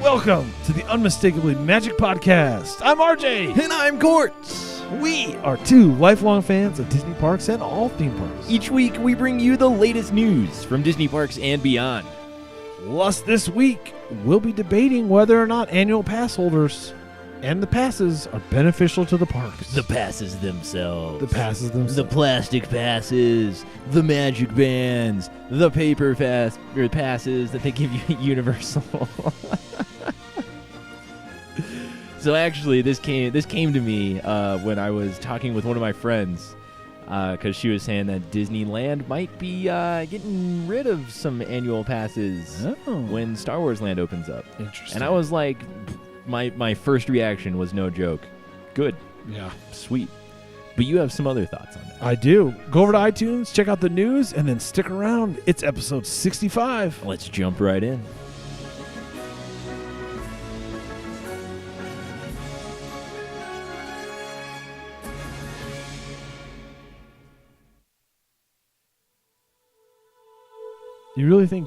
Welcome to the Unmistakably Magic Podcast. I'm RJ. And I'm Cort. We are two lifelong fans of Disney parks and all theme parks. Each week, we bring you the latest news from Disney parks and beyond. Plus, this week, we'll be debating whether or not annual pass holders and the passes are beneficial to the parks. The passes themselves. The plastic passes. The magic bands. The paper passes that they give you at Universal. So actually, this came to me when I was talking with one of my friends, because she was saying that Disneyland might be getting rid of some annual passes when Star Wars Land opens up. Interesting. And I was like, my first reaction was no joke. Good. Yeah. Sweet. But you have some other thoughts on that. I do. Go over to iTunes, check out the news, and then stick around. It's episode 65. Let's jump right in. You really think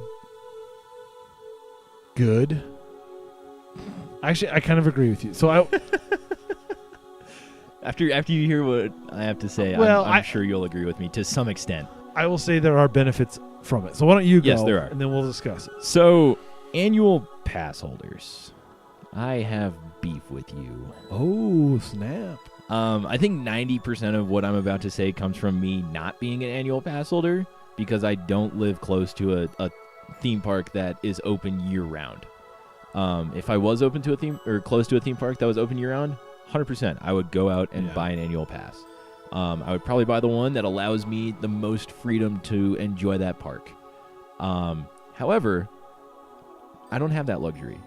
good? Actually, I kind of agree with you. So After you hear what I have to say, Well, I'm sure you'll agree with me to some extent. I will say there are benefits from it. So why don't you go? Yes, there are. And then we'll discuss it. So, annual pass holders, I have beef with you. Oh, snap. I think 90% of what I'm about to say comes from me not being an annual pass holder, because I don't live close to a theme park that is open year-round. If I was open to a theme or close to a theme park that was open year-round, 100%, I would go out and buy an annual pass. I would probably buy the one that allows me the most freedom to enjoy that park. However, I don't have that luxury.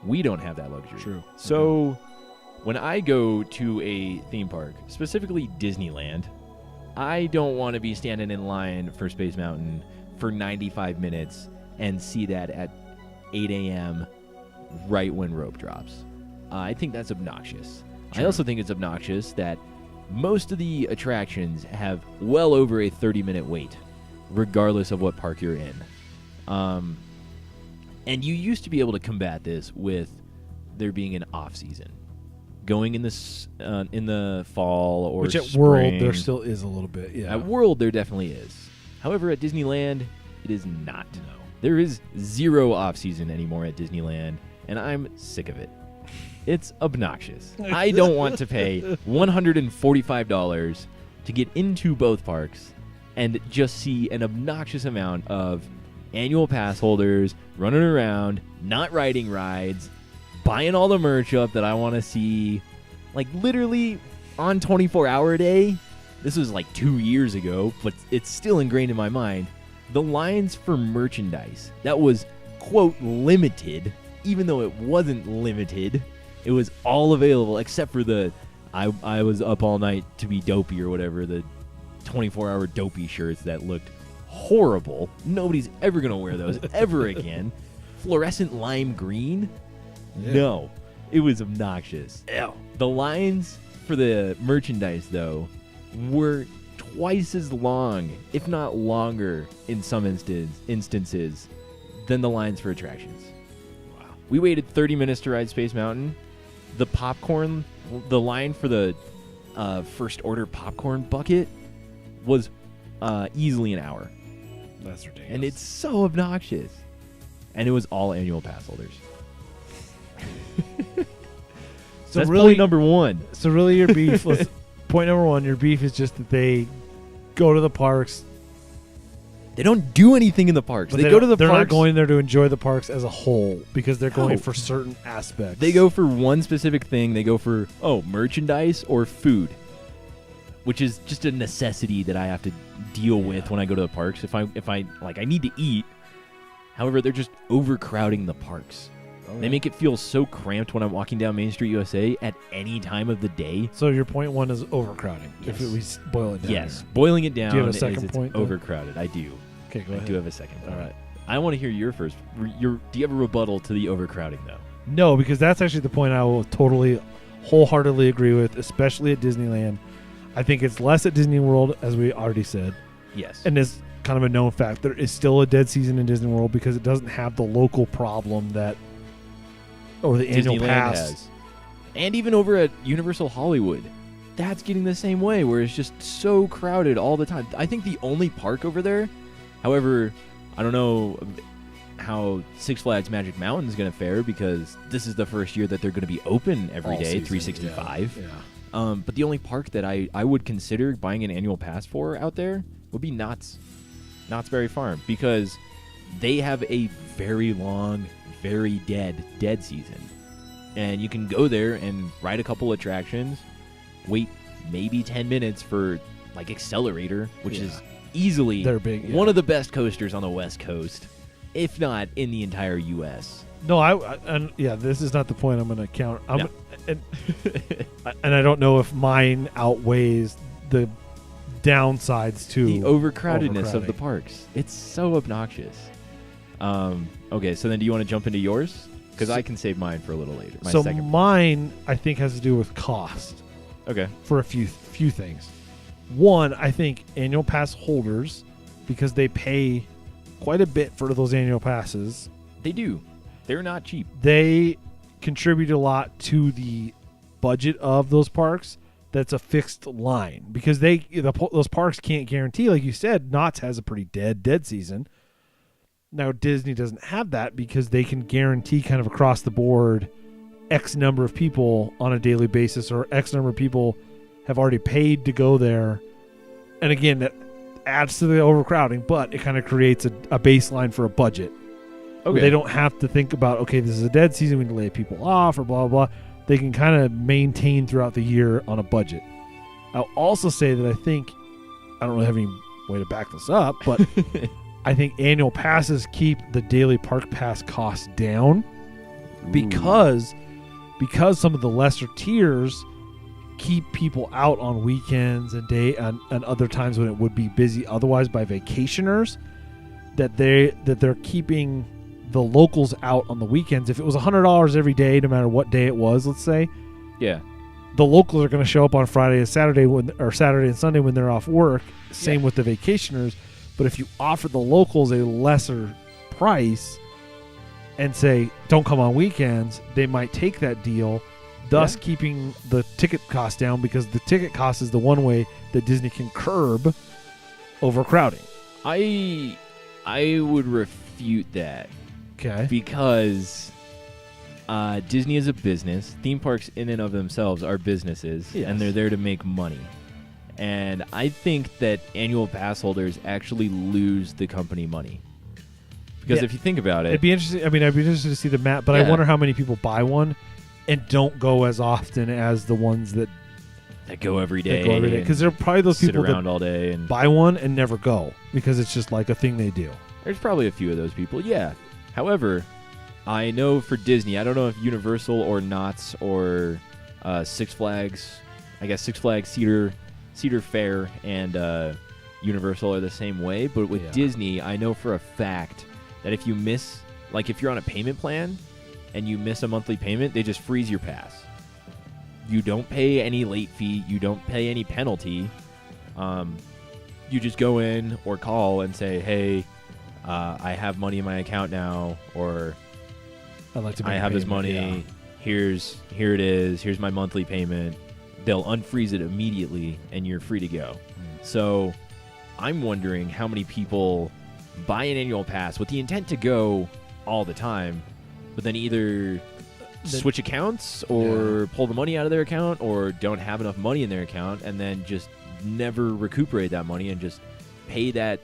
We don't have that luxury. True. So when I go to a theme park, specifically Disneyland, I don't want to be standing in line for Space Mountain for 95 minutes and see that at 8 a.m. right when rope drops. I think that's obnoxious. True. I also think it's obnoxious that most of the attractions have well over a 30-minute wait, regardless of what park you're in. And you used to be able to combat this with there being an off-season. Going in the fall or Which at spring. World there still is a little bit, yeah. At World there definitely is. However, at Disneyland, it is not. No. There is zero off-season anymore at Disneyland, and I'm sick of it. It's obnoxious. I don't want to pay $145 to get into both parks and just see an obnoxious amount of annual pass holders running around, not riding rides, buying all the merch up that I want to see, like literally on 24-hour day. This was like 2 years ago, but it's still ingrained in my mind. The lines for merchandise that was, quote, limited, even though it wasn't limited, it was all available except for the I was up all night to be dopey or whatever, the 24-hour dopey shirts that looked horrible. Nobody's ever going to wear those ever again. Fluorescent lime green. Yeah. No, it was obnoxious. Ew. The lines for the merchandise, though, were twice as long, if not longer, in some instances, than the lines for attractions. Wow. We waited 30 minutes to ride Space Mountain. The line for the first order popcorn bucket was easily an hour. That's ridiculous. And it's so obnoxious. And it was all annual pass holders. So that's really, point number one. So really your beef, point number one, your beef is just that they go to the parks. They don't do anything in the parks. They're not going there to enjoy the parks as a whole because they're going for certain aspects. They go for one specific thing. They go for, merchandise or food, which is just a necessity that I have to deal with when I go to the parks. If I I need to eat. However, they're just overcrowding the parks. Oh, they make it feel so cramped when I'm walking down Main Street USA at any time of the day. So your point one is overcrowding. Yes. If we boil it down. Yes, boiling it down. Do you have a second point? It's overcrowded. I do. Okay, go I ahead. do have a second point. All right. I want to hear your first. Do you have a rebuttal to the overcrowding, though? No, because that's actually the point I will totally, wholeheartedly agree with, especially at Disneyland. I think it's less at Disney World, as we already said. Yes. And it's kind of a known fact. There is still a dead season in Disney World because it doesn't have the local problem that or the annual Disneyland pass. has. And even over at Universal Hollywood, that's getting the same way, where it's just so crowded all the time. I think the only park over there, however, I don't know how Six Flags Magic Mountain is going to fare, because this is the first year that they're going to be open every All day, season, 365. Yeah. But the only park that I would consider buying an annual pass for out there would be Knott's Berry Farm, because they have a very long, very dead season. And you can go there and ride a couple attractions, wait maybe 10 minutes for like Accelerator, which is easily They're big, one of the best coasters on the West Coast, if not in the entire U.S. No, and this is not the point I'm going to counter. No. And I don't know if mine outweighs the downsides to The overcrowdedness of the overcrowding. parks. It's so obnoxious. Okay, so then do you want to jump into yours? Because I can save mine for a little later. My So second. mine, I think, has to do with cost Okay. for a few things. One, I think annual pass holders, because they pay quite a bit for those annual passes, They do. They're not cheap. they contribute a lot to the budget of those parks. That's a fixed line, because those parks can't guarantee, like you said, Knott's has a pretty dead season. Now Disney doesn't have that, because they can guarantee kind of across the board X number of people on a daily basis, or X number of people have already paid to go there. And again, that adds to the overcrowding, but it kind of creates a baseline for a budget. Okay. They don't have to think about, okay, this is a dead season, we need to lay people off, or blah, blah, blah. They can kind of maintain throughout the year on a budget. I'll also say that I think, I don't really have any way to back this up, but I think annual passes keep the daily park pass costs down, because some of the lesser tiers keep people out on weekends and other times when it would be busy otherwise by vacationers, that they're keeping the locals out on the weekends. If it was $100 every day, no matter what day it was, let's say, Yeah. the locals are going to show up on Friday and Saturday or Saturday and Sunday when they're off work. Same with the vacationers. But if you offer the locals a lesser price and say, don't come on weekends, they might take that deal, thus keeping the ticket cost down, because the ticket cost is the one way that Disney can curb overcrowding. I would refute that, Okay. because Disney is a business. Theme parks in and of themselves are businesses, Yes. and they're there to make money. And I think that annual pass holders actually lose the company money. Because if you think about it, It'd be interesting. I mean, I'd be interested to see the map, but I wonder how many people buy one and don't go as often as the ones that go every day. go every day. Because there are probably those sit people around that all day and buy one and never go, because it's just like a thing they do. There's probably a few of those people, yeah. However, I know for Disney, I don't know if Universal or Knott's or Six Flags, I guess Six Flags, Cedar Fair, and Universal are the same way. But with Disney, I know for a fact that if you miss, like if you're on a payment plan and you miss a monthly payment, they just freeze your pass. You don't pay any late fee. You don't pay any penalty. You just go in or call and say, hey, I have money in my account now, or I'd like to make I a have this payment, money. Here it is. Here's my monthly payment. They'll unfreeze it immediately, and you're free to go. So I'm wondering how many people buy an annual pass with the intent to go all the time, but then either switch accounts or pull the money out of their account, or don't have enough money in their account and then just never recuperate that money and just pay that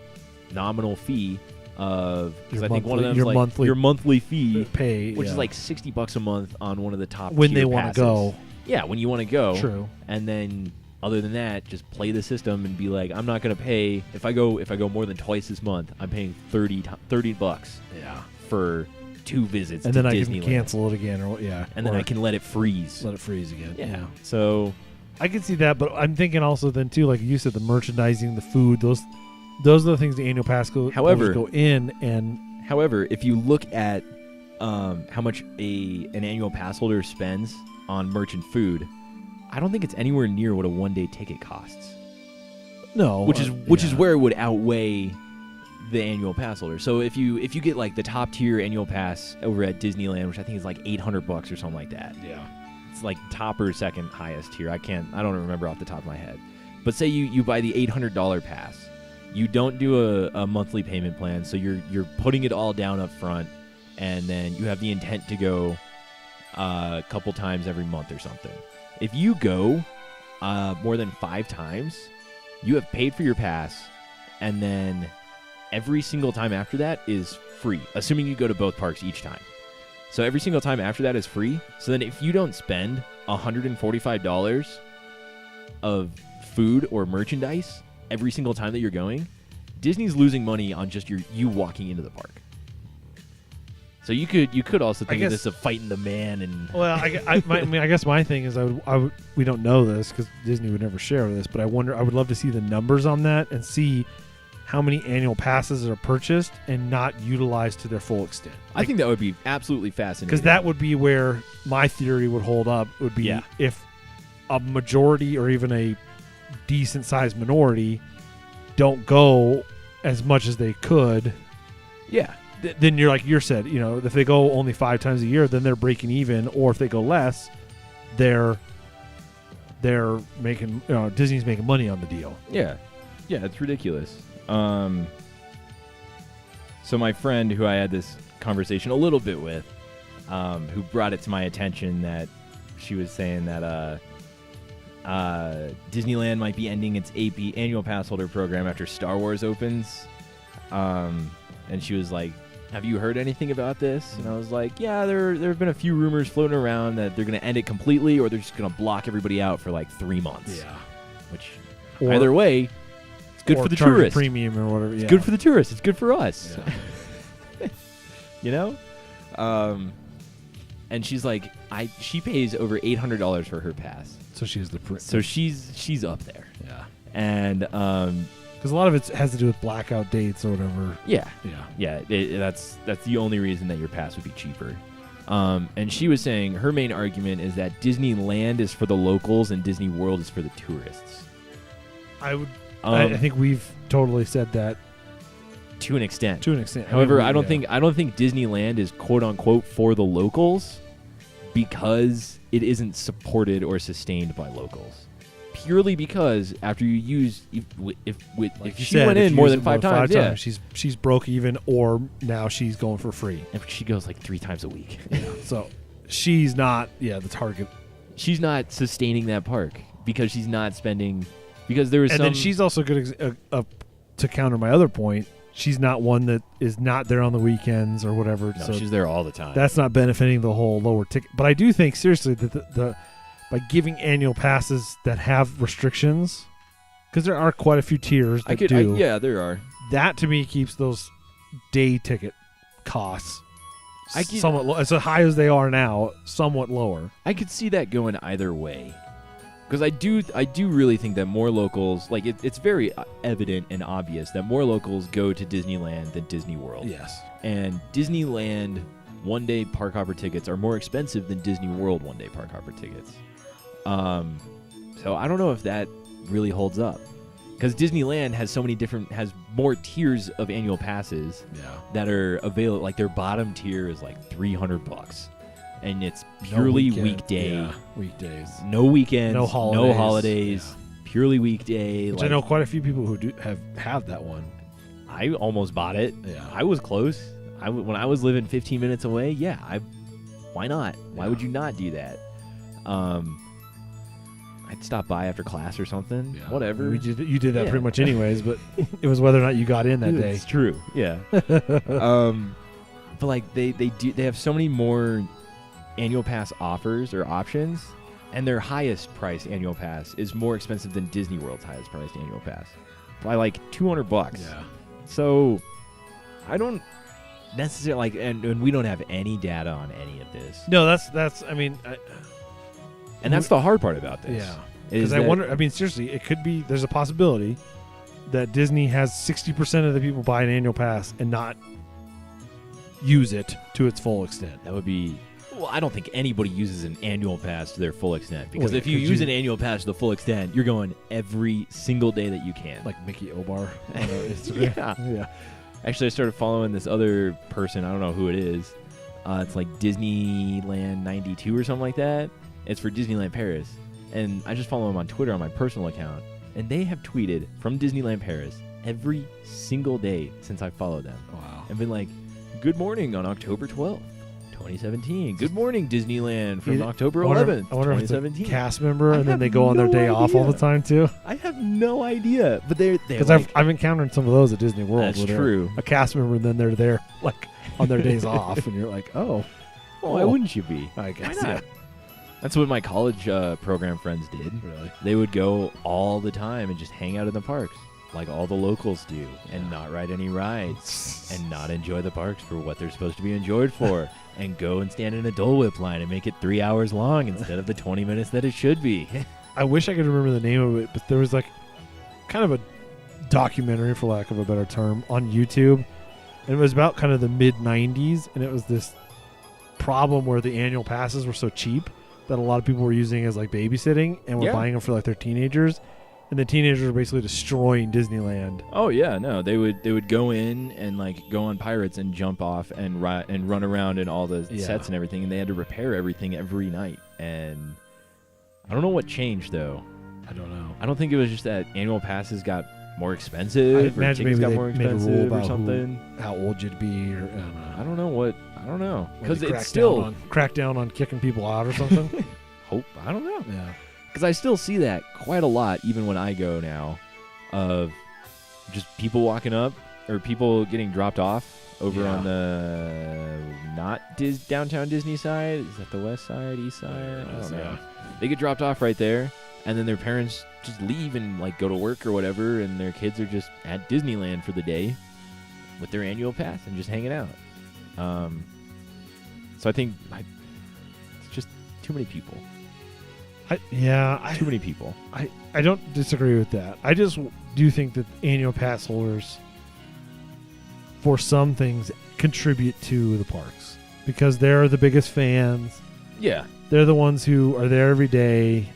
nominal fee of, because I think one of them is like your monthly fee pay, which is like $60 a month on one of the top when tier they want to go. Yeah, when you want to go. True. And then other than that, just play the system and be like, I'm not going to pay if I go more than twice this month. I'm paying $30 for 2 visits and to then I Disneyland. can cancel it again, and then I can let it freeze. Let it freeze again. Yeah. So I can see that, but I'm thinking also then too, like you said, the merchandising, the food, those are the things the annual pass holders go in. And however, if you look at how much an annual pass holder spends on merch and food, I don't think it's anywhere near what a one-day ticket costs. No, which is where it would outweigh the annual pass holder. So if you get like the top tier annual pass over at Disneyland, which I think is like $800 or something like that. Yeah. It's like top or second highest tier. I don't remember off the top of my head. But say you buy the $800 pass. You don't do a monthly payment plan, so you're putting it all down up front, and then you have the intent to go a couple times every month or something. If you go more than 5 times, you have paid for your pass, and then every single time after that is free, assuming you go to both parks each time. So every single time after that is free. So then if you don't spend $145 of food or merchandise every single time that you're going, Disney's losing money on just you walking into the park. So you could also think of this of fighting the man and. Well, I guess my thing is we don't know this because Disney would never share this, but I would love to see the numbers on that and see how many annual passes are purchased and not utilized to their full extent. I think that would be absolutely fascinating. Because that would be where my theory would hold up. Would be if a majority or even a decent sized minority don't go as much as they could. Yeah. Then you're like you said, if they go only 5 times a year, then they're breaking even. Or if they go less, they're making Disney's making money on the deal. Yeah, it's ridiculous. So my friend who I had this conversation a little bit with, who brought it to my attention that she was saying that Disneyland might be ending its AP annual pass holder program after Star Wars opens. And she was like, have you heard anything about this? And I was like, yeah, there have been a few rumors floating around that they're going to end it completely or they're just going to block everybody out for like 3 months. Yeah. Which, either way, it's good for the tourist. Premium or whatever. It's good for the tourist. It's good for us. Yeah. And she's like, she pays over $800 for her pass. So she's so she's up there. Yeah. And because a lot of it has to do with blackout dates or whatever. Yeah. That's the only reason that your pass would be cheaper. And she was saying her main argument is that Disneyland is for the locals and Disney World is for the tourists. I think we've totally said that to an extent. However, I don't think Disneyland is quote unquote for the locals because it isn't supported or sustained by locals. Purely because after you use if she went in more than 5 times, she's broke even, or now she's going for free. And she goes like 3 times a week. So she's not the target. She's not sustaining that park because she's not spending. Because there is and then she's also good to counter my other point. She's not one that is not there on the weekends or whatever. No, so she's there all the time. That's not benefiting the whole lower ticket. But I do think seriously that the by giving annual passes that have restrictions, because there are quite a few tiers that do. There are. That to me keeps those day ticket costs somewhat as high as they are now, somewhat lower. I could see that going either way. Because I do really think that more locals, like it's very evident and obvious that more locals go to Disneyland than Disney World. Yes. And Disneyland one-day park hopper tickets are more expensive than Disney World one-day park hopper tickets. So I don't know if that really holds up. Because Disneyland has more tiers of annual passes that are available. Like their bottom tier is like $300. And it's purely weekday. Yeah, weekdays. No weekends. No holidays. Yeah. Purely weekday. Which I know quite a few people who do have that one. I almost bought it. Yeah. I was close. When I was living 15 minutes away, why not? Why would you not do that? I'd stop by after class or something. Yeah. Whatever. You did that pretty much anyways, but it was whether or not you got in that day. It's true. Yeah. But like they have so many more annual pass offers or options, and their highest priced annual pass is more expensive than Disney World's highest priced annual pass by like $200. Yeah. So I don't necessarily and we don't have any data on any of this. No, that's I mean, and that's the hard part about this. Yeah. Because I wonder. I mean, seriously, it could be. There's a possibility that Disney has 60% of the people buy an annual pass and not use it to its full extent. That would be. Well, I don't think anybody uses an annual pass to their full extent, because if you use an annual pass to the full extent, you're going every single day that you can. Like Mickey Obar on Instagram. Yeah. Actually, I started following this other person. I don't know who it is. It's like Disneyland 92 or something like that. It's for Disneyland Paris. And I just follow them on Twitter on my personal account. And they have tweeted from Disneyland Paris every single day since I followed them. Wow. And been like, good morning on October 12th, 2017. Good morning, Disneyland, from October 11th, I wonder if it's a 2017. cast member, and then they go on their day off all the time, too. I have no idea. But they're Because like, I've encountered some of those at Disney World. That's where they're true. A cast member, and then they're there, like, on their days off, and you're like, oh. why wouldn't you be? I guess. Why not? That's what my college program friends did. Really? They would go all the time and just hang out in the parks, like all the locals do, and not ride any rides, and not enjoy the parks for what they're supposed to be enjoyed for, and go and stand in a Dole Whip line and make it 3 hours long instead of the 20 minutes that it should be. I wish I could remember the name of it, but there was like kind of a documentary, for lack of a better term, on YouTube, and it was about kind of the mid-90s, and it was this problem where the annual passes were so cheap that a lot of people were using as like babysitting, and were buying them for like their teenagers, and the teenagers were basically destroying Disneyland. Oh yeah, no, they would go in and like go on pirates and jump off and run around in all the sets and everything, and they had to repair everything every night. And I don't know what changed though. I don't know. I don't think it was just that annual passes got more expensive, or tickets got more expensive or something. How old you'd be, or I don't know. Because it's still crack down on kicking people out or something. I don't know. Yeah. Because I still see that quite a lot, even when I go now, of just people walking up or people getting dropped off over on the downtown Disney side. Is that the west side, east side? I don't know. They get dropped off right there, and then their parents just leave and like go to work or whatever, and their kids are just at Disneyland for the day with their annual pass and just hanging out. So I think it's just too many people. Too many people. I don't disagree with that. I just do think that annual pass holders, for some things, contribute to the parks because they're the biggest fans. Yeah. They're the ones who are there every day.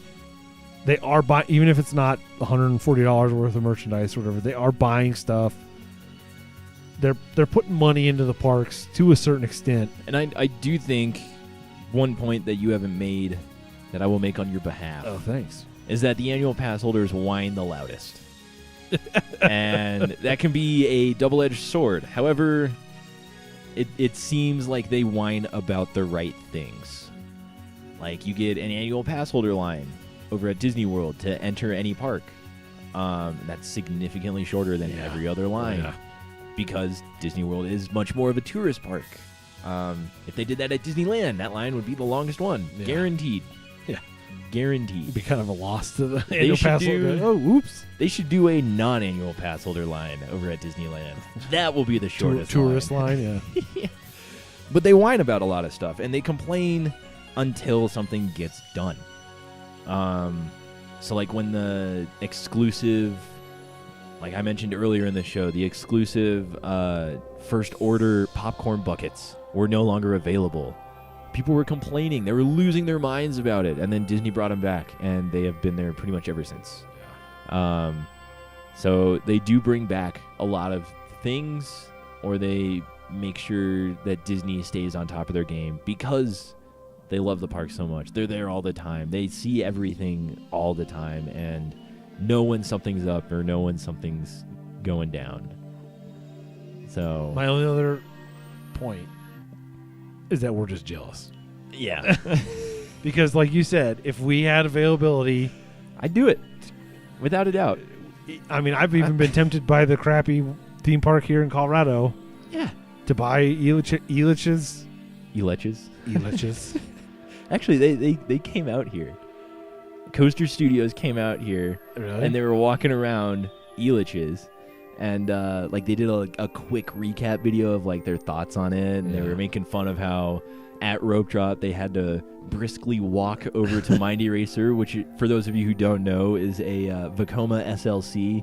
They are buying, even if it's not $140 worth of merchandise or whatever, they are buying stuff. They're putting money into the parks to a certain extent. And I do think one point that you haven't made that I will make on your behalf. Oh, thanks. Is that the annual pass holders whine the loudest. And that can be a double-edged sword. However, it seems like they whine about the right things. Like you get an annual pass holder line over at Disney World to enter any park. That's significantly shorter than every other line. Yeah. Because Disney World is much more of a tourist park. If they did that at Disneyland, that line would be the longest one. Yeah. Guaranteed. Yeah. Guaranteed. It'd be kind of a loss to the annual pass holder. Oh, whoops. They should do a non-annual pass holder line over at Disneyland. That will be the shortest tourist line, yeah. But they whine about a lot of stuff, and they complain until something gets done. So like when the exclusive, like I mentioned earlier in the show, the exclusive first order popcorn buckets were no longer available. People were complaining. They were losing their minds about it. And then Disney brought them back, and they have been there pretty much ever since. So they do bring back a lot of things, or they make sure that Disney stays on top of their game because they love the park so much. They're there all the time. They see everything all the time and know when something's up or know when something's going down. So my only other point is that we're just jealous. Yeah. Because like you said, if we had availability, I'd do it. Without a doubt. I mean, I've even been tempted by the crappy theme park here in Colorado. Yeah. To buy Elitch's. Actually, they came out here. Coaster Studios came out here. Really? And they were walking around Elitch's. And like they did a quick recap video of like their thoughts on it, and they were making fun of how at Rope Drop they had to briskly walk over to Mindy Racer, which for those of you who don't know is a Vekoma SLC,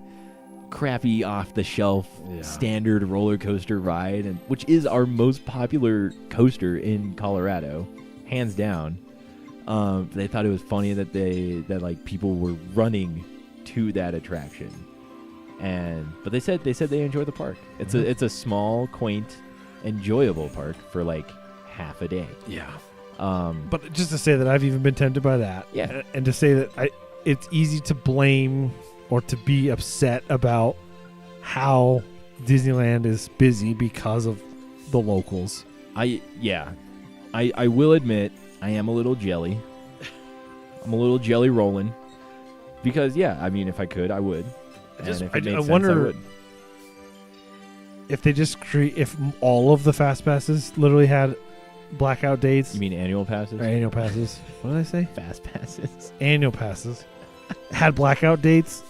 crappy off the shelf standard roller coaster ride, and which is our most popular coaster in Colorado, hands down. They thought it was funny that like people were running to that attraction. But they said they enjoy the park. It's a small, quaint, enjoyable park for like half a day. Yeah. But just to say that I've even been tempted by that. Yeah. And to say that it's easy to blame or to be upset about how Disneyland is busy because of the locals. I will admit I am a little jelly. I'm a little jelly rolling because I mean if I could I would. I wonder if they just if all of the fast passes literally had blackout dates. You mean annual passes? Or annual passes. What did I say? Fast passes. Annual passes had blackout dates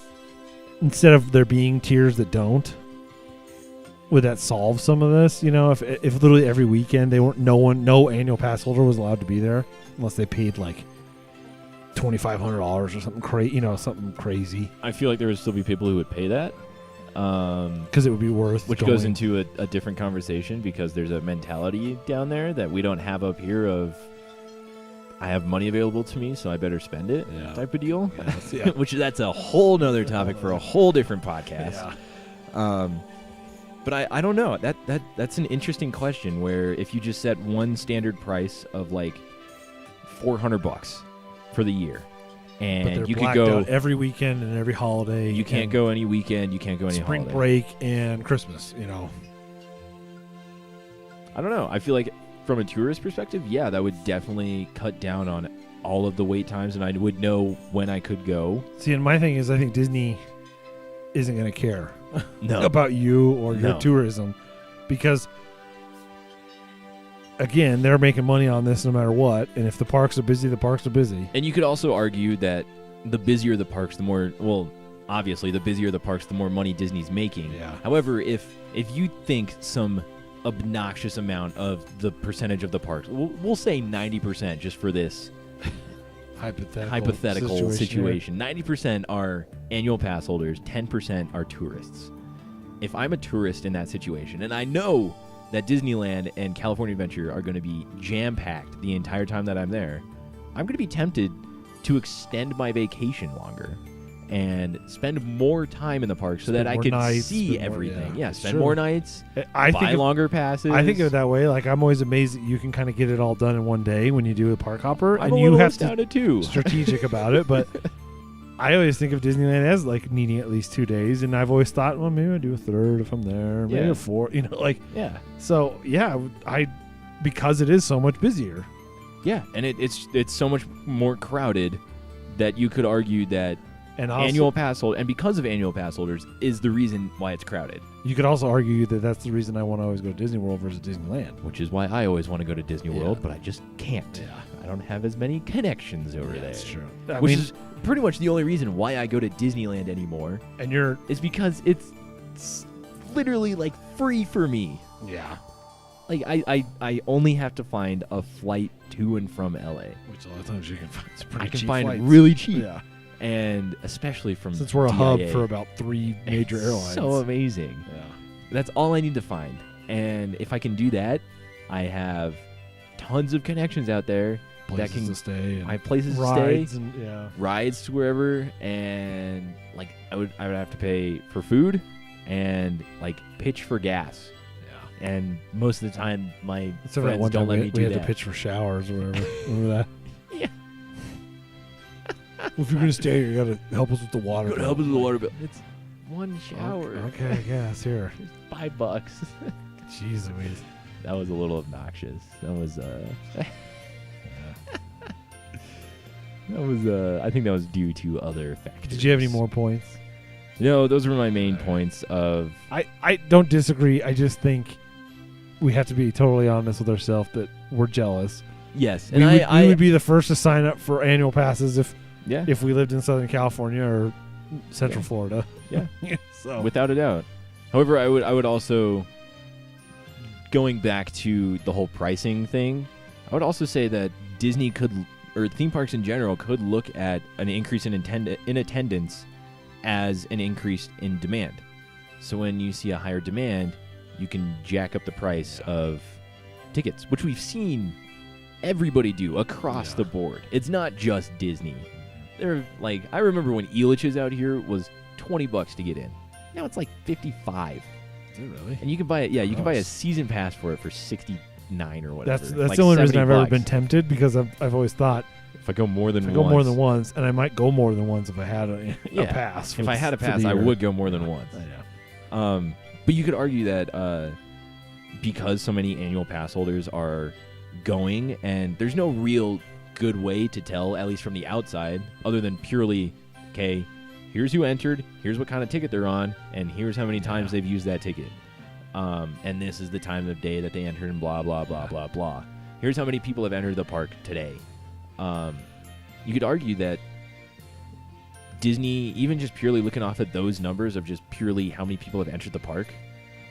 instead of there being tiers that don't. Would that solve some of this? You know, if literally every weekend no annual pass holder was allowed to be there unless they paid like $2,500 or something something crazy. I feel like there would still be people who would pay that. Because it would be worth which goes into a different conversation because there's a mentality down there that we don't have up here of I have money available to me so I better spend it type of deal. Yeah. Which that's a whole nother topic for a whole different podcast. But I don't know. That's an interesting question where if you just set one standard price of like $400 for the year and you could go every weekend and every holiday. You can't go any weekend, you can't go any spring holiday. Break and Christmas, I don't know. I feel like from a tourist perspective, that would definitely cut down on all of the wait times and I would know when I could go. See, and my thing is I think Disney isn't going to care no. about you or your tourism because again, they're making money on this no matter what, and if the parks are busy, the parks are busy. And you could also argue that the busier the parks, the more obviously the busier the parks, the more money Disney's making. Yeah. However, if you think some obnoxious amount of the percentage of the parks, we'll say 90% just for this hypothetical situation. 90% are annual pass holders, 10% are tourists. If I'm a tourist in that situation, and I know that Disneyland and California Adventure are going to be jam-packed the entire time that I'm there, I'm going to be tempted to extend my vacation longer and spend more time in the park so that I can see everything. Spend more nights, buy longer passes. I think of it that way. Like, I'm always amazed that you can kind of get it all done in one day when you do a park hopper. I'm and you have to be strategic about it, but I always think of Disneyland as like needing at least 2 days, and I've always thought, well, maybe I do a third if I'm there, maybe a fourth, So because it is so much busier. Yeah, and it's so much more crowded that you could argue that annual pass holder, and because of annual pass holders, is the reason why it's crowded. You could also argue that that's the reason I want to always go to Disney World versus Disneyland, which is why I always want to go to Disney World, but I just can't. Yeah. I don't have as many connections over there. That's true. Which is pretty much the only reason why I go to Disneyland anymore. Is because it's literally like free for me. Yeah. Like I only have to find a flight to and from LA, which a lot of times you can find. It's pretty I can cheap find flights. really cheap. Yeah. And especially from since we're a DIA, hub for about 3 major airlines. So amazing. Yeah. That's all I need to find. And if I can do that, I have tons of connections out there places to stay. I have places to stay. And rides to wherever, and like I would have to pay for food and like pitch for gas. Yeah. And most of the time my friends don't let me do that. We had to pitch for showers or whatever. Remember that? Yeah. Well, if you're gonna stay here, you gotta help us with the water bill. Help us with the water bill. It's one shower. Okay, I guess here. It's $5. Jeez Louise. That was a little obnoxious. That was I think that was due to other factors. Did you have any more points? No, those were my main points of... I don't disagree. I just think we have to be totally honest with ourselves that we're jealous. Yes. And we would be the first to sign up for annual passes if we lived in Southern California or Central Florida. Yeah. So without a doubt. However, I would also, going back to the whole pricing thing, I would also say that Disney could, or theme parks in general, could look at an increase in attendance as an increase in demand. So when you see a higher demand, you can jack up the price of tickets, which we've seen everybody do across the board. It's not just Disney. They're like, I remember when Elitch's out here was $20 to get in. Now it's like $55. Is it really? And you can buy it. Yeah, you can buy a season pass for it for $69 or whatever. That's like the only reason I've ever $70. been tempted, because I've always thought If I go more than if I once, go more than once, and I might go more than once if I had a pass. If I had a pass, I would go more than once. Yeah. But you could argue that because so many annual pass holders are going, and there's no real good way to tell, at least from the outside, other than purely, okay, here's who entered, here's what kind of ticket they're on, and here's how many times they've used that ticket. And this is the time of day that they entered, and blah, blah, blah, blah, blah. Here's how many people have entered the park today. You could argue that Disney, even just purely looking off at those numbers of just purely how many people have entered the park,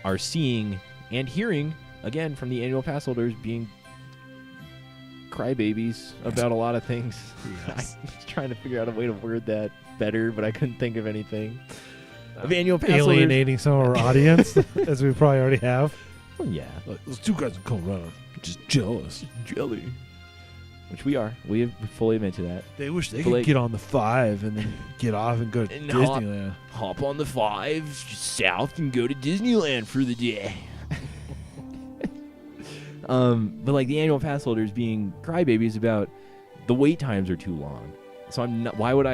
are seeing and hearing, again, from the annual pass holders being crybabies about a lot of things. Yes. I was trying to figure out a way to word that better, but I couldn't think of anything. Of annual pass alienating some of our audience, as we probably already have. holders. Yeah. Like, those two guys in Colorado, just jealous. Jelly. Which we are. We have fully admit to that. They wish they But could like- get on the 5 and then get off and go to And Disneyland. Hop on the 5 south and go to Disneyland for the day. But like the annual pass holders being crybabies about the wait times are too long. So I'm not. Why would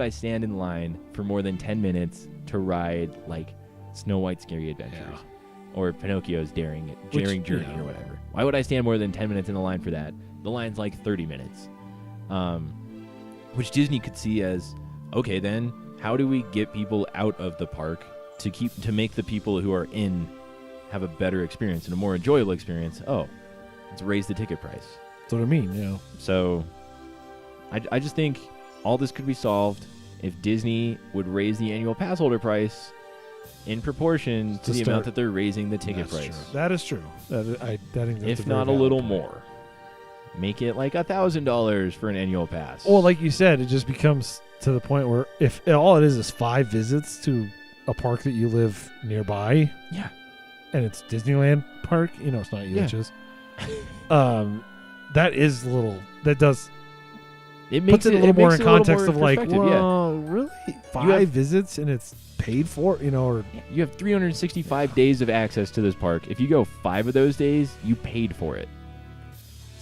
I stand in line for more than 10 minutes to ride like Snow White's Scary Adventures or Pinocchio's Daring Journey or whatever? Why would I stand more than 10 minutes in the line for that? The line's like 30 minutes. Which Disney could see as, okay, then how do we get people out of the park to make the people who are in have a better experience and a more enjoyable experience? Oh, let's raise the ticket price. That's what I mean, you know. So I just think all this could be solved if Disney would raise the annual pass holder price in proportion to the amount that they're raising the ticket price. True. That is true. I think that's If a not a very little valid point. more. Make it like $1,000 for an annual pass. Well, like you said, it just becomes to the point where if all it is 5 visits to a park that you live nearby, yeah, and it's Disneyland Park, you know, it's not Yeah. UHS. That is a little. That does. it makes Puts it a little more makes in it a little context more of like, perspective, yeah. well, really, 5 visits and it's paid for, you know, or You have 365 days of access to this park. If you go 5 of those days, you paid for it.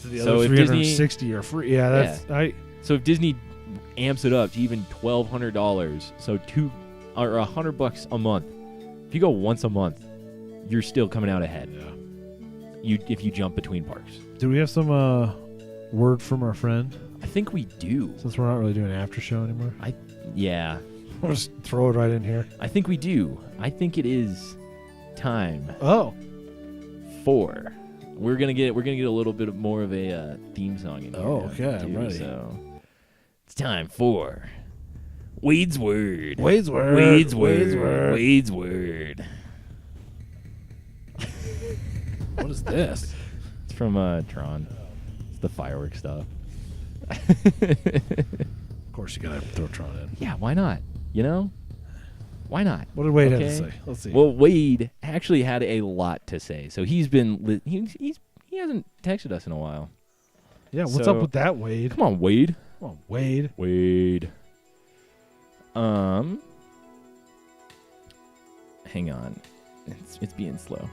the So other if Disney- 360 are free. Yeah, that's So if Disney amps it up to even $1,200, so $100 a month. If you go once a month, you're still coming out ahead. If you jump between parks. Do we have some word from our friend? I think we do. Since we're not really doing an after show anymore, Yeah, we'll just throw it right in here. I think we do. I think it is time Oh, for. We're gonna get a little bit more of a theme song in here. Oh, okay, I'm too, ready. So it's time for Wade's Word. Wade's word. Wade's Wade's Word. word. Wade's Word. What is this? It's from Tron. It's the fireworks stuff. Of course, you gotta throw Tron in. Yeah, why not? You know? Why not? What did Wade have Okay. to say? Let's see. Well, Wade actually had a lot to say. So he's been he hasn't texted us in a while. yeah, what's so- up with that, Wade? Come on, Wade. Come on, Wade. Wade. Hang on. It's being slow.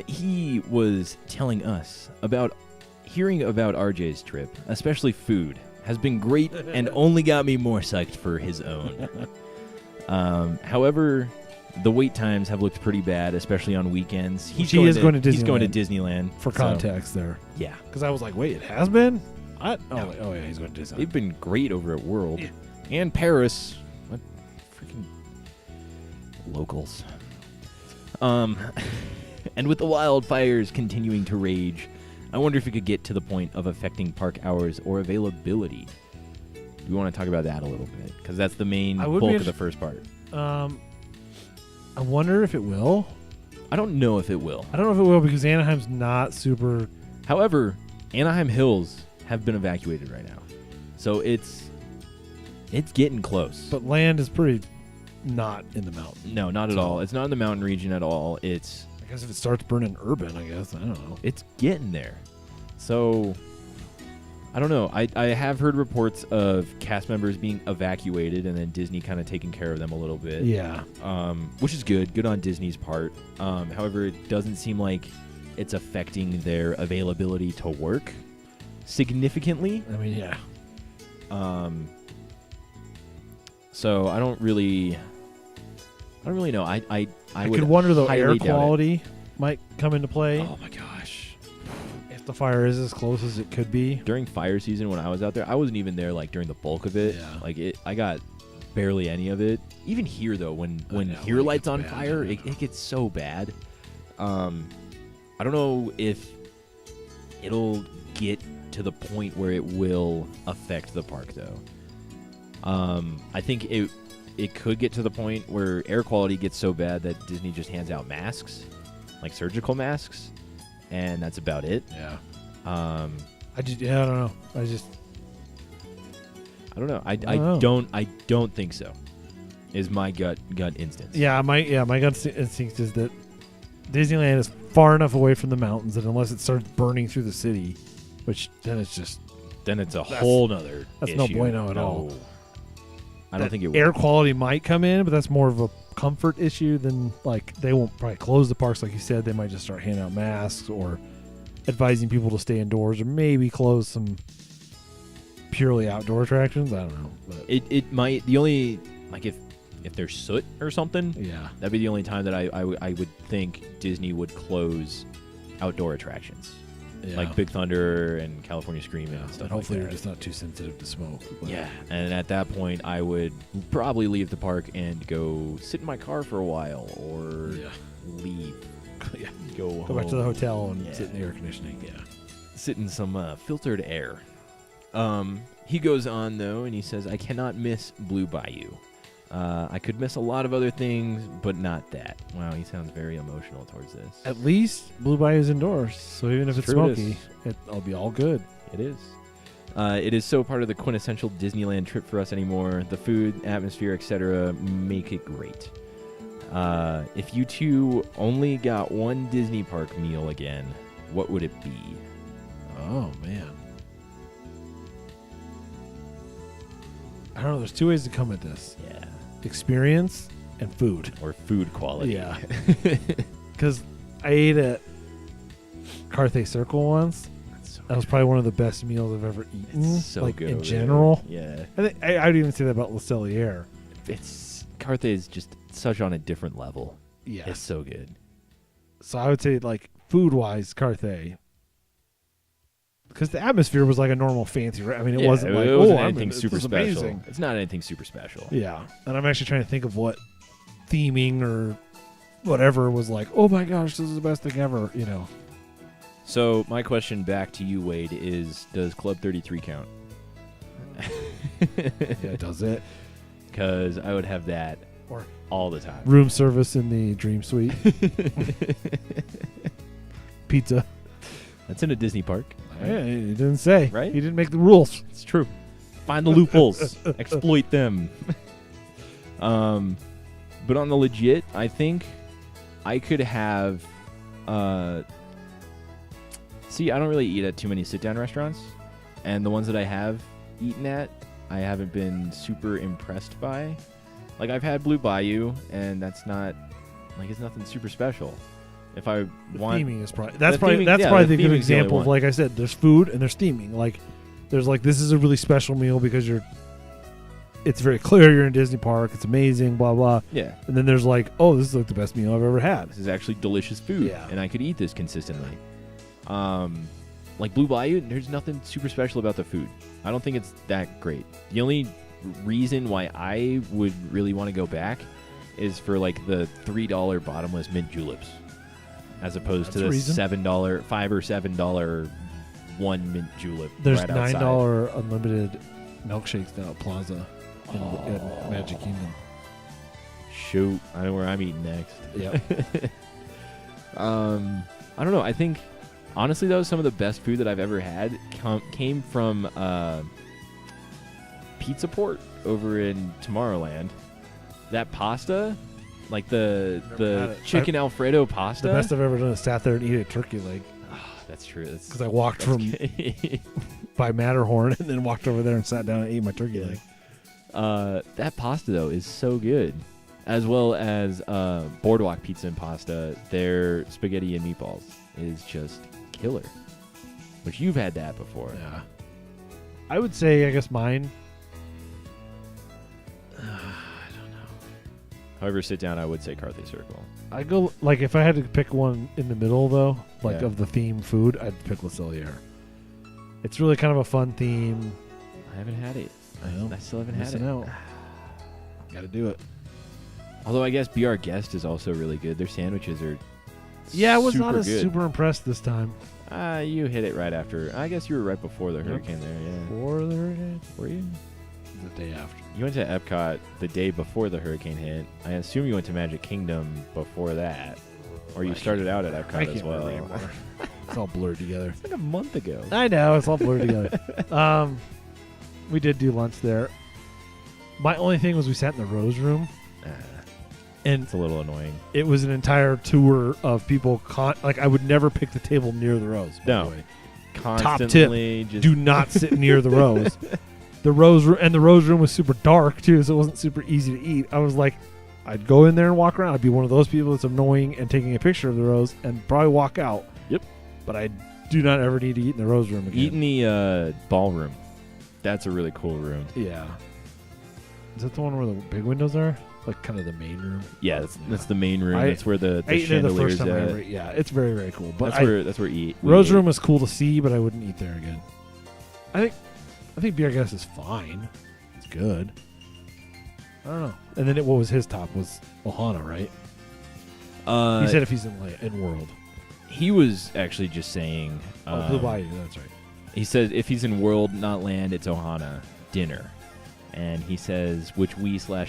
He was telling us about hearing about RJ's trip, especially food, has been great and only got me more psyched for his own. However, the wait times have looked pretty bad, especially on weekends. He is going to He's going to Disneyland. Disneyland. For so, context there. yeah. Because I was like, wait, it has been? No. Oh, yeah, he's going to Disneyland. They've been great over at World. Yeah. And Paris. What freaking locals. And with the wildfires continuing to rage, I wonder if it could get to the point of affecting park hours or availability. We want to talk about that a little bit, because that's the main bulk of the first part. I wonder if it will. I don't know if it will. I don't know if it will because Anaheim's not super. However, Anaheim Hills have been evacuated right now. So it's getting close. But land is pretty not in the mountain. No, not at So- all. It's not in the mountain region at all. It's I guess if it starts burning urban, I guess. I don't know. getting there. So I don't know. I have heard reports of cast members being evacuated and then Disney kind of taking care of them a little bit. Yeah. Which is good. Good on Disney's part. However, it doesn't seem like it's affecting their availability to work significantly. I mean, yeah. So I don't really know. I could wonder though, air highly doubt it. quality might come into play. Oh my gosh. If the fire is as close as it could be. During fire season when I was out there, I wasn't even there like during the bulk of it. Yeah. Like I got barely any of it. Even here though, when here lights on fire, it gets so bad. I don't know if it'll get to the point where it will affect the park though. I think it could get to the point where air quality gets so bad that Disney just hands out masks, like surgical masks, and that's about it. Yeah. I don't know. don't know. I don't think so. Is my gut instance. Yeah, my gut instinct is that Disneyland is far enough away from the mountains that unless it starts burning through the city, which then it's a whole nother that's issue. no bueno at all. I don't think it will. Air quality might come in, but that's more of a comfort issue than like they won't probably close the parks like you said. They might just start handing out masks or advising people to stay indoors or maybe close some purely outdoor attractions. I don't know. But It might. The only like if there's soot or something, yeah, that'd be the only time that I would think Disney would close outdoor attractions. yeah. Like Big Thunder and California Screaming and stuff. And hopefully like they're that. just not too sensitive to smoke. But Yeah, and at that point, I would probably leave the park and go sit in my car for a while, or leave. Yeah. Go back to the home. hotel and sit in the air conditioning. Yeah. Sit in some filtered air. He goes on though, and he says, "I cannot miss Blue Bayou. I could miss a lot of other things, but not that." Wow, he sounds very emotional towards this. At least Blue Bayou's indoors, so even if it's True, it smoky, it'll be all good. It is. It is so part of the quintessential Disneyland trip for us anymore. The food, atmosphere, etc. make it great. If you two only got one Disney park meal again, what would it be? Oh, man. I don't know. There's two ways to come at this. Yeah. Experience and food. Or food quality. Yeah. Because I ate at Carthay Circle once. That was probably one of the best meals I've ever eaten. It's so like good in over general. there. I think I would even say that about Le Cellier. Carthay is just such on a different level. Yeah. It's so good. So I would say like food wise, Carthay. Because the atmosphere was like a normal fancy. I mean, it wasn't like anything super special. Amazing. It's not anything super special. Yeah, and I'm actually trying to think of what theming or whatever was like. Oh my gosh, this is the best thing ever. You know. So my question back to you, Wade, is: does Club 33 count? Yeah, does it? Because I would have that Or all the time. room service in the Dream Suite. Pizza. That's in a Disney park. Yeah, he didn't say. Right? He didn't make the rules. It's true. Find the loopholes. Exploit them. But on the legit, I think I could have... see, I don't really eat at too many sit-down restaurants. And the ones that I have eaten at, I haven't been super impressed by. Like, I've had Blue Bayou, and that's not... Like, it's nothing super special. If I want... Theming is probably... That's the probably, theming- that's yeah, probably the the good theming's the only example of, one. like I said, there's food and there's theming. Like, there's like, this is a really special meal because it's very clear you're in Disney park. It's amazing, blah, blah. Yeah. And then there's like, oh, this is like the best meal I've ever had. This is actually delicious food, Yeah. and I could eat this consistently. Like Blue Bayou, there's nothing super special about the food. I don't think it's that great. The only reason why I would really want to go back is for like the $3 bottomless mint juleps, as opposed to the $5 or $7 one mint julep. There's right outside. $9 unlimited milkshakes down at Plaza in Magic Kingdom. Shoot, I know where I'm eating next. Yep. I don't know. I think honestly though, some of the best food that I've ever had came from Pizza Port over in Tomorrowland. That pasta, like Never had the it. chicken Alfredo pasta. The best I've ever done is sat there and eat a turkey leg That's true. because I walked from by Matterhorn and then walked over there and sat down and ate my turkey leg. That pasta, though, is so good. As well as Boardwalk Pizza and Pasta, their spaghetti and meatballs is just killer. Which you've had that before. Yeah. I would say, I guess mine. I don't know. However, sit down, I would say Carthay Circle. I go, like, if I had to pick one in the middle, though, like Yeah. of the theme food, I'd pick Le Cellier. It's really kind of a fun theme. I haven't had it. I still haven't had it. Got to do it. Although I guess Be Our Guest is also really good. Their sandwiches are Yeah, I was super not as good. super impressed this time. You hit it right after. I guess you were right before the hurricane there, yeah. Before the hurricane? Were you? The day after. You went to Epcot the day before the hurricane hit. I assume you went to Magic Kingdom before that. Or you started out at I Epcot can't as well. remember anymore. It's all blurred together. It's like a month ago. I know, it's all blurred together. We did do lunch there. My only thing was we sat in the Rose Room. And It's a little annoying. it was an entire tour of people. Like, I would never pick the table near the Rose. By No. the way. Constantly just Do not sit near the Rose. The Rose Room was super dark too, so it wasn't super easy to eat. I was like, I'd go in there and walk around. I'd be one of those people that's annoying and taking a picture of the Rose and probably walk out. Yep. But I do not ever need to eat in the Rose Room again. eat in the ballroom. That's a really cool room. Yeah. Is that the one where the big windows are? Like kind of the main room? Yeah, that's the main room. That's where the I ate there the chandelier's first time I at. ever. Yeah, it's very, very cool. But That's where we Rose ate. Room was cool to see, but I wouldn't eat there again. I think Beer Guest is fine. It's good. I don't know. And then what was his top was Ohana, right? He said if he's in World. He was actually just saying. Blue Bayou, that's right. He says if he's in World, not Land, it's Ohana dinner. And he says, which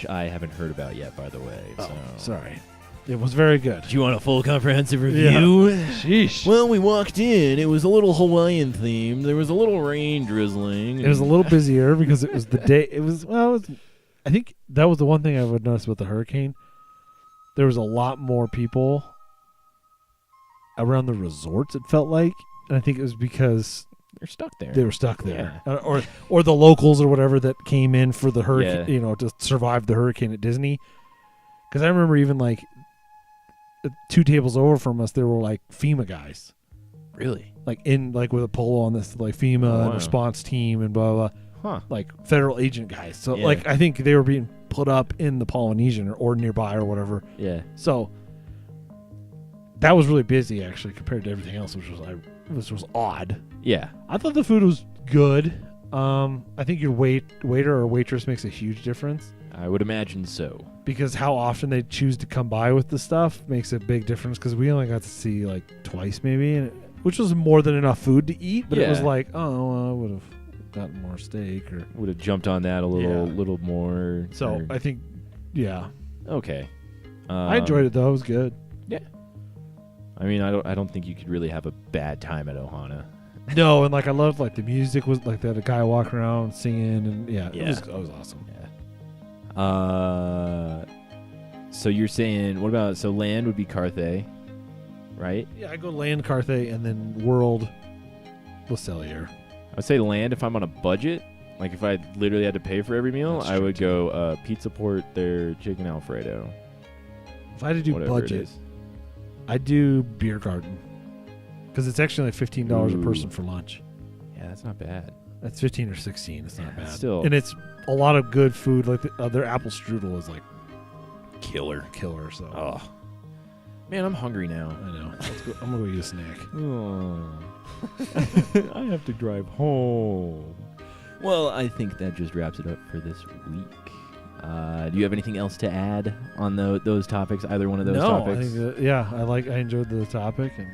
I haven't heard about yet, by the way. Oh, so. sorry. It was very good. Do you want a full comprehensive review? Sheesh. Well, we walked in. It was a little Hawaiian themed. There was a little rain drizzling. It was a little busier because it was the day. I think that was the one thing I would notice about the hurricane. There was a lot more people around the resorts, it felt like. And I think it was because They're stuck there. they were stuck there. Or the locals or whatever that came in for the hurricane, to survive the hurricane at Disney. Because I remember even like 2 tables over from us, there were like FEMA guys. Really? Like with a polo on this, like FEMA and response team and blah, blah, blah. Huh. Like federal agent guys. So Yeah. like I think they were being put up in the Polynesian or nearby or whatever. Yeah. So that was really busy actually compared to everything else, which was odd. Yeah. I thought the food was good. I think your waiter or waitress makes a huge difference I would imagine so. because how often they choose to come by with the stuff makes a big difference. Because we only got to see like twice maybe, which was more than enough food to eat. But it was Yeah. like, I would have gotten more steak or. Would have jumped on that a little more. So I think, yeah, Okay. I enjoyed it though. It was good. Yeah. I mean, I don't think you could really have a bad time at Ohana. No, and like I loved like the music was like they had a guy walking around singing and it was awesome. Yeah. So you're saying what about Land would be Carthay, right? Yeah, I go Land Carthay and then World Le Cellier. I'd say Land if I'm on a budget. Like if I literally had to pay for every meal, That's I true, would too. go Pizza Port, their chicken Alfredo. If I had to do Whatever it budget, is. I'd do Beer Garden because it's actually like $15 a Ooh. person for lunch. Yeah, that's not bad. That's 15 or 16. It's not Yeah, bad. still. And it's a lot of good food. Like their apple strudel is like Killer. So Oh. Man, I'm hungry now. I know. I'm gonna go eat a snack. Oh. I have to drive home. Well, I think that just wraps it up for this week. Do you have anything else to add on those topics? Either one of those topics? I think I enjoyed the topic and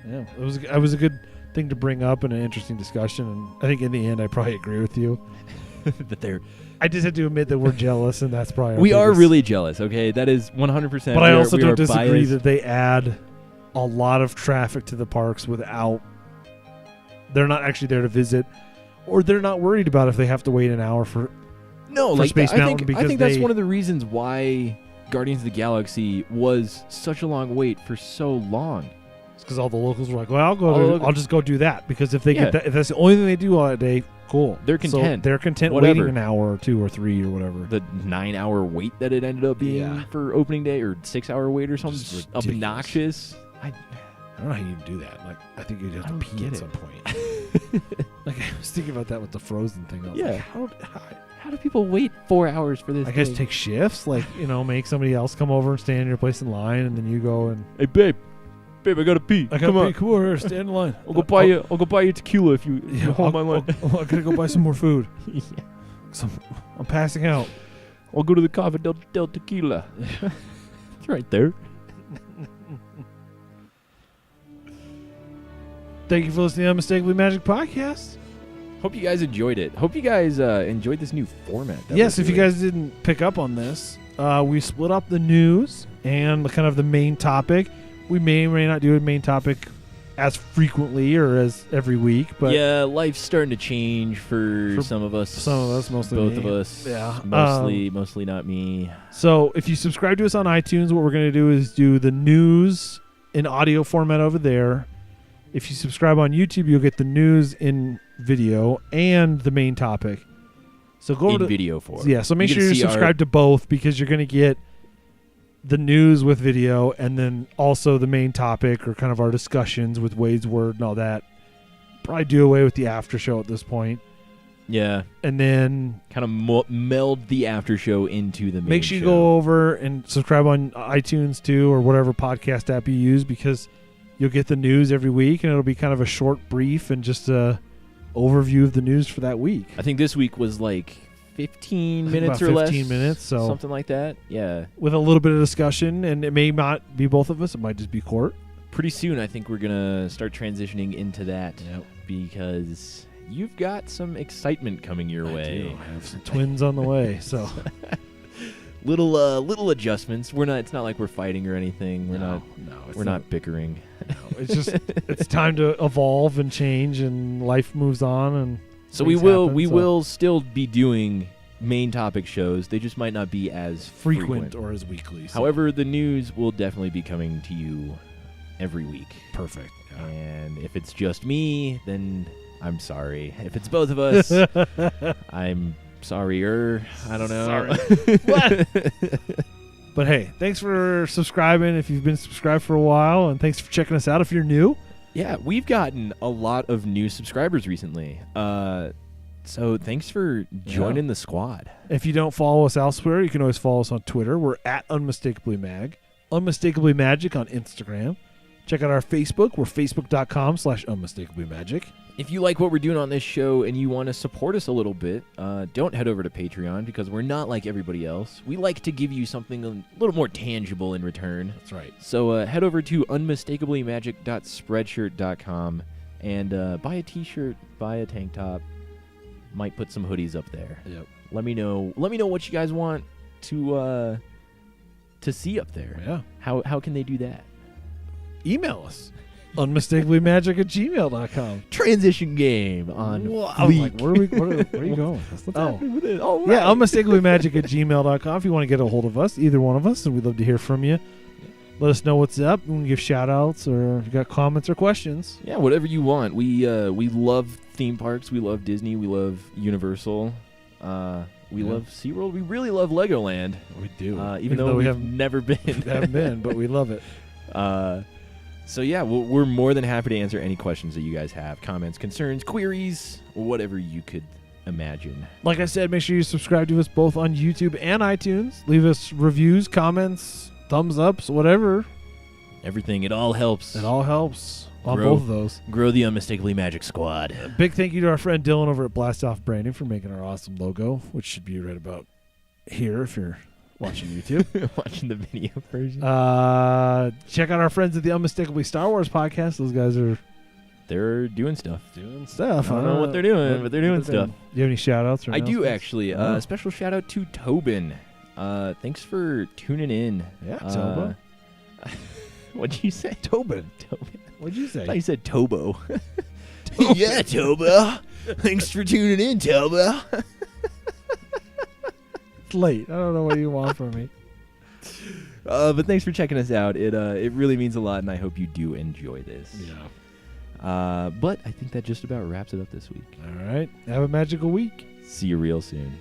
Yeah. it was a good thing to bring up and an interesting discussion. And I think in the end, I probably agree with you. But I just had to admit that we're jealous, and that's probably we are biggest- really jealous. Okay, that is 100%. But I also don't disagree biased. that they add a lot of traffic to the parks without. They're not actually there to visit, or they're not worried about if they have to wait an hour for. No, for like Space I Mountain think because that's they- one of the reasons why Guardians of the Galaxy was such a long wait for so long. It's because all the locals were like, well, I'll just go do that, because if they get that, if that's the only thing they do all that day, cool. They're content. So they're content waiting an hour or 2 or 3 or whatever. The 9-hour wait that it ended up being for opening day, or 6-hour wait or something, just obnoxious. I don't know how you do that. Like, I think you'd have to pee at some point. Like, I was thinking about that with the Frozen thing. I was like, how do people wait 4 hours for this? I guess take shifts. Like, make somebody else come over and stand in your place in line, and then you go and, hey, babe, I gotta pee. Come on, here, stand in line. I'll go buy you tequila if you hold my line. I gotta go buy some more food. I'm passing out. I'll go to the Cava del Tequila. It's right there. Thank you for listening to Unmistakably Magic Podcast. Hope you guys enjoyed it. Hope you guys enjoyed this new format. Yes, if you guys didn't pick up on this, we split up the news and kind of the main topic. We may or may not do a main topic as frequently or as every week, but yeah, life's starting to change for some of us. Some of us, mostly both me. of us. Yeah, mostly not me. So if you subscribe to us on iTunes, what we're going to do is do the news in audio format over there. If you subscribe on YouTube, you'll get the news in video and the main topic. So go in to video form. Yeah, so make sure you subscribe to both, because you're going to get the news with video and then also the main topic, or kind of our discussions with Wade's Word and all that. Probably do away with the after show at this point. Yeah. And then kind of meld the after show into the main make sure you show. go over and subscribe on iTunes too, or whatever podcast app you use, because you'll get the news every week, and it'll be kind of a short brief and just a overview of the news for that week. I think this week was like 15 minutes or less. 15 minutes, so something like that. Yeah. With a little bit of discussion, and it may not be both of us. It might just be Cort. Pretty soon, I think we're going to start transitioning into that, because you've got some excitement coming your way. I have some twins on the way, so... Little adjustments. It's not like we're fighting or anything. We're not bickering. No, it's just it's time to evolve and change, and life moves on, and so we will still be doing main topic shows. They just might not be as frequent or as weekly. So. However, the news will definitely be coming to you every week. Perfect. Yeah. And if it's just me, then I'm sorry. If it's both of us, I'm sorrier. I don't know. Sorry. What? But hey, thanks for subscribing if you've been subscribed for a while, and thanks for checking us out if you're new. Yeah, we've gotten a lot of new subscribers recently. So thanks for joining the squad. If you don't follow us elsewhere, you can always follow us on Twitter. We're at Unmistakably Mag. Unmistakably Magic on Instagram. Check out our Facebook. We're facebook.com/Unmistakably Magic. If you like what we're doing on this show and you want to support us a little bit, don't head over to Patreon, because we're not like everybody else. We like to give you something a little more tangible in return. That's right. So head over to unmistakablymagic.spreadshirt.com and buy a t-shirt, buy a tank top. Might put some hoodies up there. Yep. Let me know what you guys want to see up there. Yeah. How can they do that? Email us. unmistakablymagic@gmail.com. Transition game on I was like, where are you going? What's happening with it? All right. Yeah, unmistakablymagic@gmail.com if you want to get a hold of us, either one of us, and we'd love to hear from you. Let us know what's up. We can give shout-outs, or if you got comments or questions. Yeah, whatever you want. We love theme parks. We love Disney. We love Universal. We love SeaWorld. We really love Legoland. We do. Even though we've never been. We haven't been, but we love it. So yeah, we're more than happy to answer any questions that you guys have. Comments, concerns, queries, whatever you could imagine. Like I said, make sure you subscribe to us both on YouTube and iTunes. Leave us reviews, comments, thumbs ups, whatever. Everything. It all helps. It all helps on both of those. Grow the Unmistakably Magic squad. Big thank you to our friend Dylan over at Blast Off Branding for making our awesome logo, which should be right about here if you're watching YouTube. Watching the video version. Check out our friends at the Unmistakably Star Wars podcast. Those guys they're doing stuff. I don't know what they're doing, but they're doing stuff. Do you have any shout-outs? I do, actually. Special shout-out to Tobin. Thanks for tuning in. Yeah, Tobo. What'd you say? Tobin. What'd you say? I thought you said Tobo. Yeah, Tobo. Thanks for tuning in, Tobo. It's late. I don't know what you want from me. But thanks for checking us out. It really means a lot, and I hope you do enjoy this. Yeah. But I think that just about wraps it up this week. All right. Have a magical week. See you real soon.